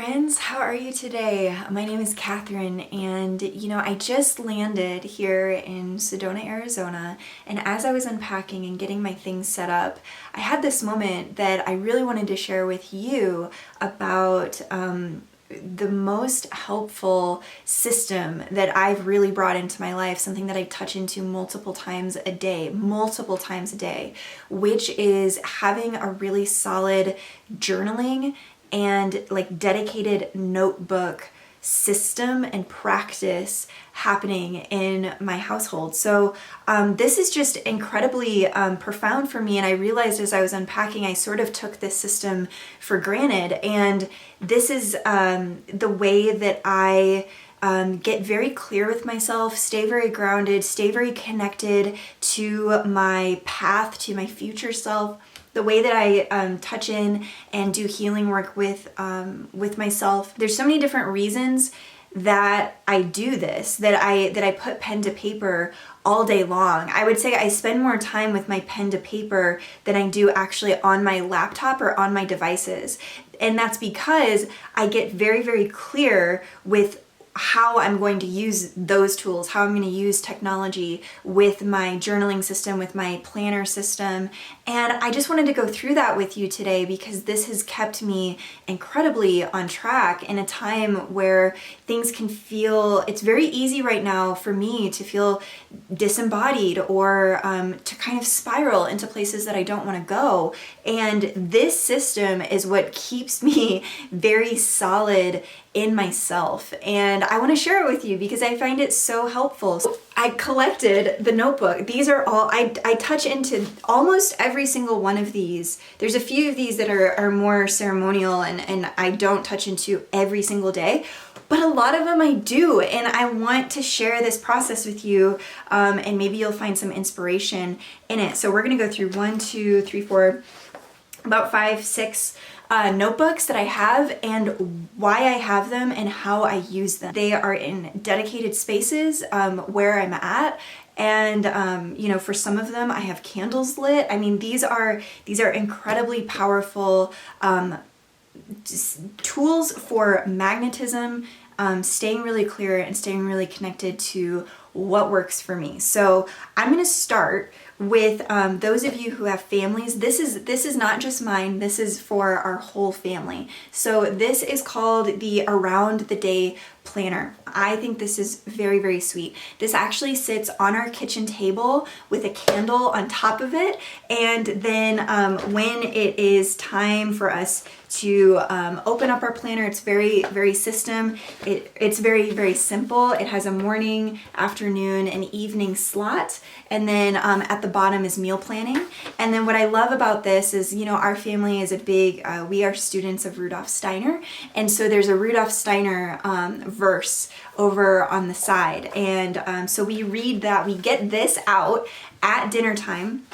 friends, how are you today? My name is Katherine, and I just landed here in Sedona, Arizona, and as I was unpacking and getting my things set up, I had this moment that I really wanted to share with you about the most helpful system that I've really brought into my life, something that I touch into multiple times a day, which is having a really solid journaling and like dedicated notebook system and practice happening in my household. So this is just incredibly profound for me, and I realized as I was unpacking I sort of took this system for granted, and this is the way that I get very clear with myself, stay very grounded, stay very connected to my path, to my future self. The way that I touch in and do healing work with myself. There's so many different reasons that I do this, that I put pen to paper all day long. I would say I spend more time with my pen to paper than I do actually on my laptop or on my devices. And that's because I get very, very clear with how I'm going to use those tools, how I'm going to use technology with my journaling system, with my planner system. And I just wanted to go through that with you today because this has kept me incredibly on track in a time where things can feel, it's very easy right now for me to feel disembodied or to kind of spiral into places that I don't want to go. And this system is what keeps me very solid in myself, and I want to share it with you because I find it so helpful. So I collected the notebook. These are all, I touch into almost every single one of these. There's a few of these that are more ceremonial and I don't touch into every single day, but a lot of them I do, and I want to share this process with you, and maybe you'll find some inspiration in it. So we're going to go through 1, 2, 3, 4, about 5, 6 notebooks that I have and why I have them and how I use them. They are in dedicated spaces where I'm at, and for some of them I have candles lit. I mean, these are incredibly powerful tools for magnetism, staying really clear and staying really connected to what works for me. So I'm going to start with those of you who have families. This is not just mine, this is for our whole family. So this is called the Around the Day Planner. I think this is very, very sweet. This actually sits on our kitchen table with a candle on top of it, and then when it is time for us to open up our planner, it's very, very it's very, very simple. It has a morning, afternoon, and evening slot, and then at the bottom is meal planning. And then what I love about this is, our family is a big, we are students of Rudolf Steiner, and so there's a Rudolf Steiner verse over on the side, and so we read that, we get this out at dinner time.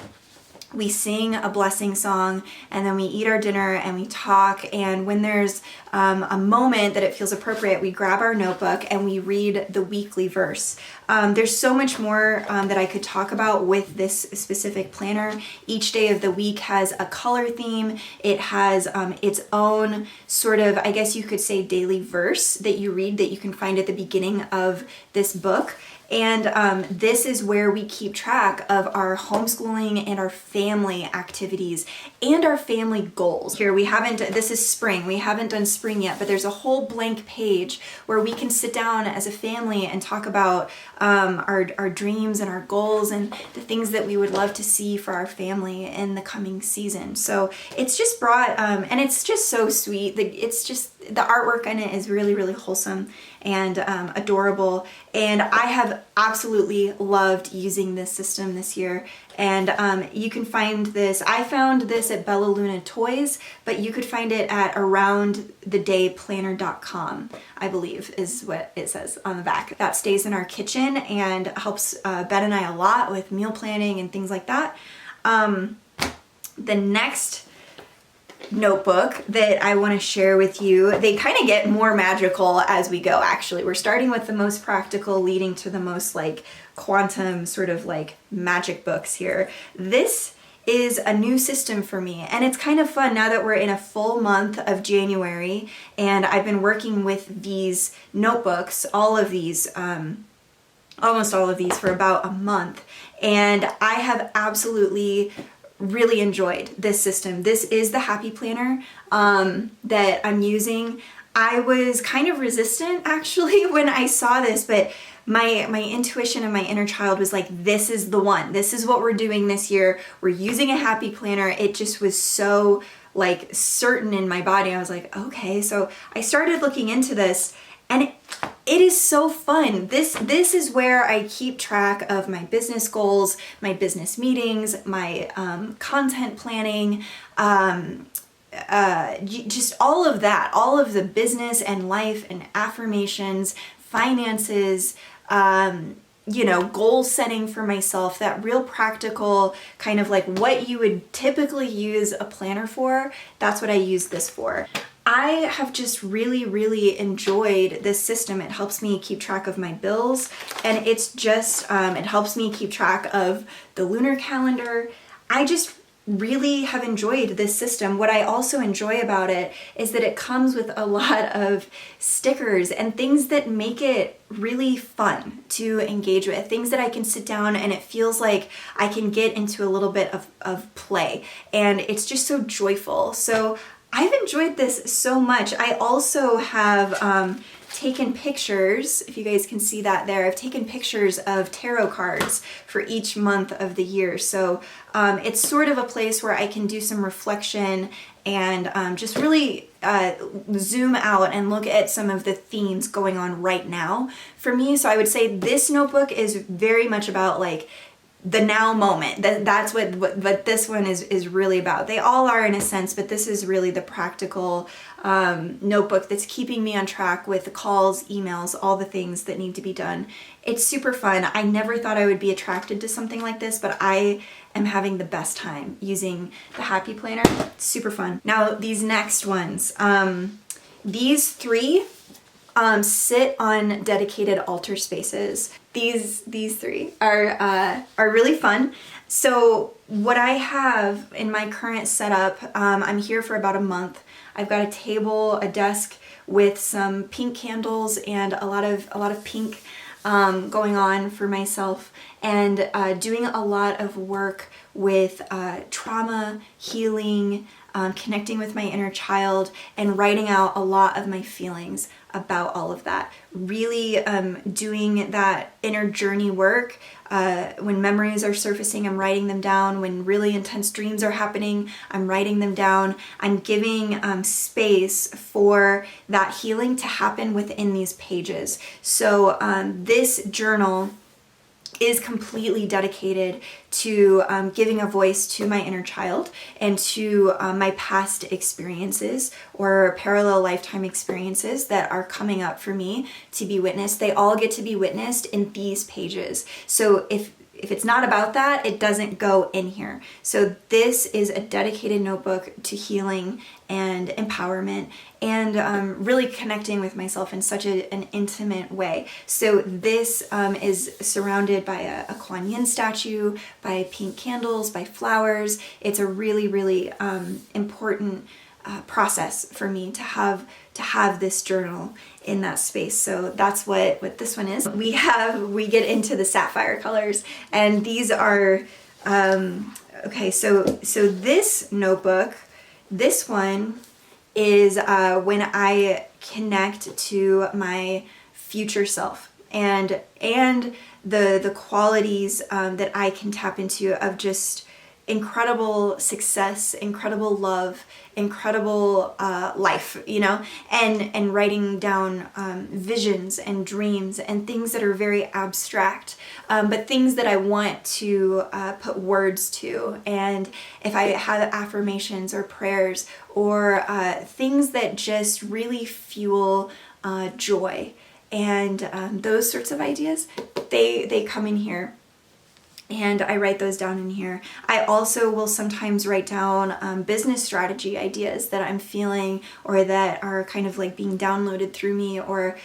We sing a blessing song, and then we eat our dinner and we talk, and when there's a moment that it feels appropriate, we grab our notebook and we read the weekly verse. There's so much more that I could talk about with this specific planner. Each day of the week has a color theme. It has its own sort of, I guess you could say, daily verse that you read that you can find at the beginning of this book. And this is where we keep track of our homeschooling and our family activities and our family goals. Here this is spring, we haven't done spring yet, but there's a whole blank page where we can sit down as a family and talk about our dreams and our goals and the things that we would love to see for our family in the coming season. So it's just brought, and it's just so sweet. It's just, the artwork in it is really, really wholesome and adorable, and I have absolutely loved using this system this year. And you can find this, I found this at Bella Luna Toys, but you could find it at aroundthedayplanner.com, I believe is what it says on the back. That stays in our kitchen and helps Ben and I a lot with meal planning and things like that. The next notebook that I want to share with you, they kind of get more magical as we go. Actually, we're starting with the most practical, leading to the most like quantum sort of like magic books here. This is a new system for me. And it's kind of fun now that we're in a full month of January and I've been working with these notebooks, all of these, almost all of these for about a month. And I have absolutely really enjoyed this system. This is the Happy Planner that I'm using. I was kind of resistant actually when I saw this, but my intuition and my inner child was like, this is the one. This is what we're doing this year. We're using a Happy Planner. It just was so like certain in my body. I was like, okay. So I started looking into this and it is so fun. This is where I keep track of my business goals, my business meetings, my content planning, just all of that, all of the business and life and affirmations, finances, goal setting for myself, that real practical kind of like what you would typically use a planner for. That's what I use this for. I have just really, really enjoyed this system. It helps me keep track of my bills, and it's just, it helps me keep track of the lunar calendar. I just really have enjoyed this system. What I also enjoy about it is that it comes with a lot of stickers and things that make it really fun to engage with, things that I can sit down and it feels like I can get into a little bit of play, and it's just so joyful. So I've enjoyed this so much. I also have taken pictures, if you guys can see that there, I've taken pictures of tarot cards for each month of the year. So it's sort of a place where I can do some reflection and just really zoom out and look at some of the themes going on right now for me. So I would say this notebook is very much about like the now moment. That's what this one is really about. They all are in a sense, but this is really the practical notebook that's keeping me on track with the calls, emails, all the things that need to be done. It's super fun. I never thought I would be attracted to something like this, but I am having the best time using the Happy Planner. It's super fun. Now these next ones, these three sit on dedicated altar spaces. These three are really fun. So what I have in my current setup, I'm here for about a month. I've got a table, a desk with some pink candles and a lot of pink going on for myself, and doing a lot of work with trauma, healing, connecting with my inner child, and writing out a lot of my feelings about all of that. Really doing that inner journey work. When memories are surfacing, I'm writing them down. When really intense dreams are happening, I'm writing them down. I'm giving space for that healing to happen within these pages. So this journal is completely dedicated to giving a voice to my inner child and to my past experiences or parallel lifetime experiences that are coming up for me to be witnessed. They all get to be witnessed in these pages. So if it's not about that, it doesn't go in here. So this is a dedicated notebook to healing and empowerment and really connecting with myself in such an intimate way. So this is surrounded by a Kuan Yin statue, by pink candles, by flowers. It's a really, really important process for me to have this journal in that space. So that's what this one is. We get into the sapphire colors, and these are okay. So this notebook, this one is when I connect to my future self and the qualities that I can tap into of just incredible success, incredible love, incredible life, and writing down visions and dreams and things that are very abstract, but things that I want to put words to. And if I have affirmations or prayers or things that just really fuel joy and those sorts of ideas, they come in here. And I write those down in here. I also will sometimes write down business strategy ideas that I'm feeling or that are kind of like being downloaded through me, or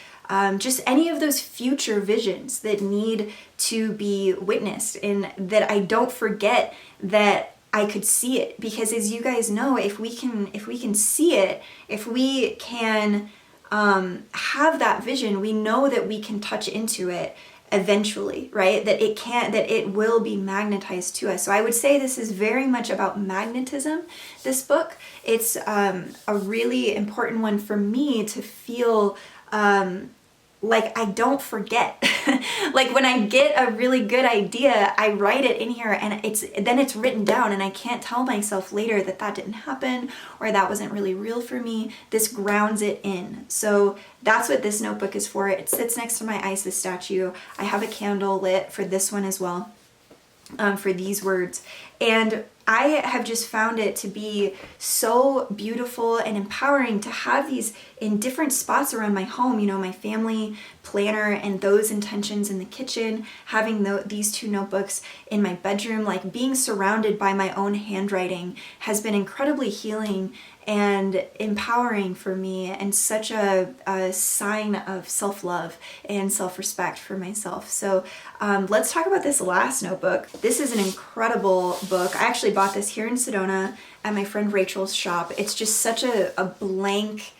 just any of those future visions that need to be witnessed, and that I don't forget that I could see it. Because as you guys know, if we can see it, if we can have that vision, we know that we can touch into it eventually, right? That it will be magnetized to us. So I would say this is very much about magnetism, this book. It's a really important one for me to feel like I don't forget. Like when I get a really good idea, I write it in here and it's written down, and I can't tell myself later that that didn't happen or that wasn't really real for me. This grounds it in. So that's what this notebook is for. It sits next to my Isis statue. I have a candle lit for this one as well, for these words. And I have just found it to be so beautiful and empowering to have these in different spots around my home, you know, my family planner and those intentions in the kitchen, having these two notebooks in my bedroom, like being surrounded by my own handwriting has been incredibly healing and empowering for me, and such a sign of self-love and self-respect for myself. So let's talk about this last notebook. This is an incredible book. I actually bought this here in Sedona at my friend Rachel's shop. It's just such a blank,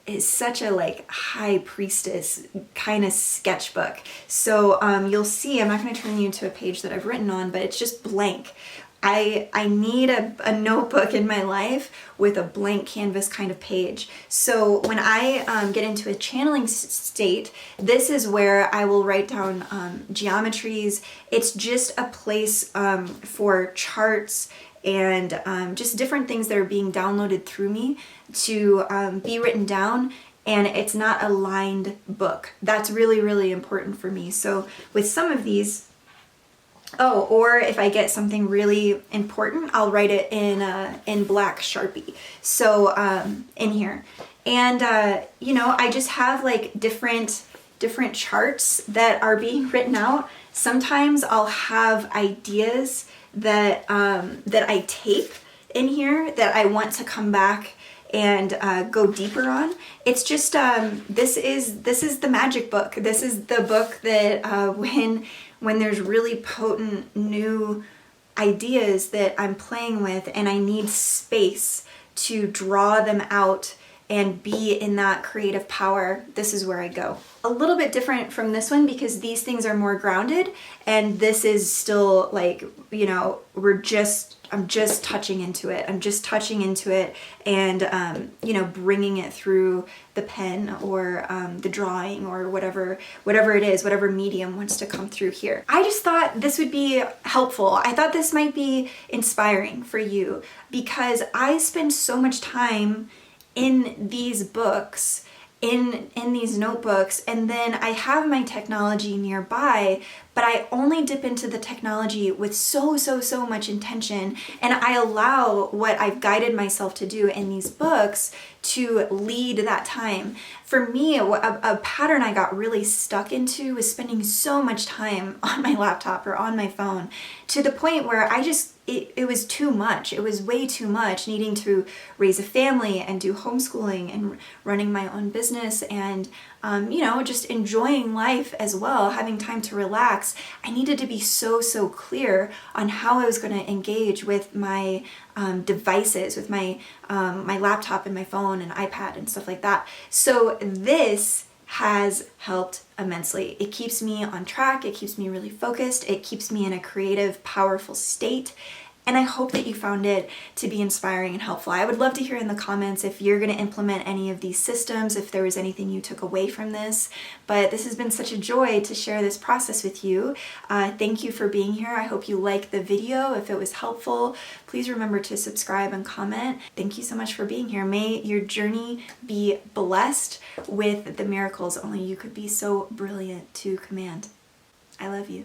it's such a like high priestess kind of sketchbook. So you'll see, I'm not going to turn you to a page that I've written on, but it's just blank. I need a notebook in my life with a blank canvas kind of page. So when I get into a channeling state, this is where I will write down geometries. It's just a place for charts and just different things that are being downloaded through me to be written down. And it's not a lined book. That's really, really important for me. So with some of these, or if I get something really important, I'll write it in black Sharpie. So in here, and you know, I just have like different charts that are being written out. Sometimes I'll have ideas that that I tape in here that I want to come back and go deeper on. It's just this is the magic book. This is the book that when there's really potent new ideas that I'm playing with and I need space to draw them out and be in that creative power, this is where I go. A little bit different from this one because these things are more grounded, and this is still like, you know, I'm just touching into it. I'm just touching into it and, you know, bringing it through the pen or the drawing or whatever it is, whatever medium wants to come through here. I just thought this would be helpful. I thought this might be inspiring for you because I spend so much time in these books, in these notebooks, and then I have my technology nearby, but I only dip into the technology with so much intention, and I allow what I've guided myself to do in these books to lead that time. For me, a pattern I got really stuck into was spending so much time on my laptop or on my phone to the point where it was too much. It was way too much, needing to raise a family and do homeschooling and running my own business and, you know, just enjoying life as well, having time to relax. I needed to be so clear on how I was going to engage with my devices, with my laptop and my phone and iPad and stuff like that. So this has helped immensely. It keeps me on track. It keeps me really focused. It keeps me in a creative, powerful state. And I hope that you found it to be inspiring and helpful. I would love to hear in the comments if you're going to implement any of these systems, if there was anything you took away from this. But this has been such a joy to share this process with you. Thank you for being here. I hope you liked the video. If it was helpful, please remember to subscribe and comment. Thank you so much for being here. May your journey be blessed with the miracles only you could be so brilliant to command. I love you.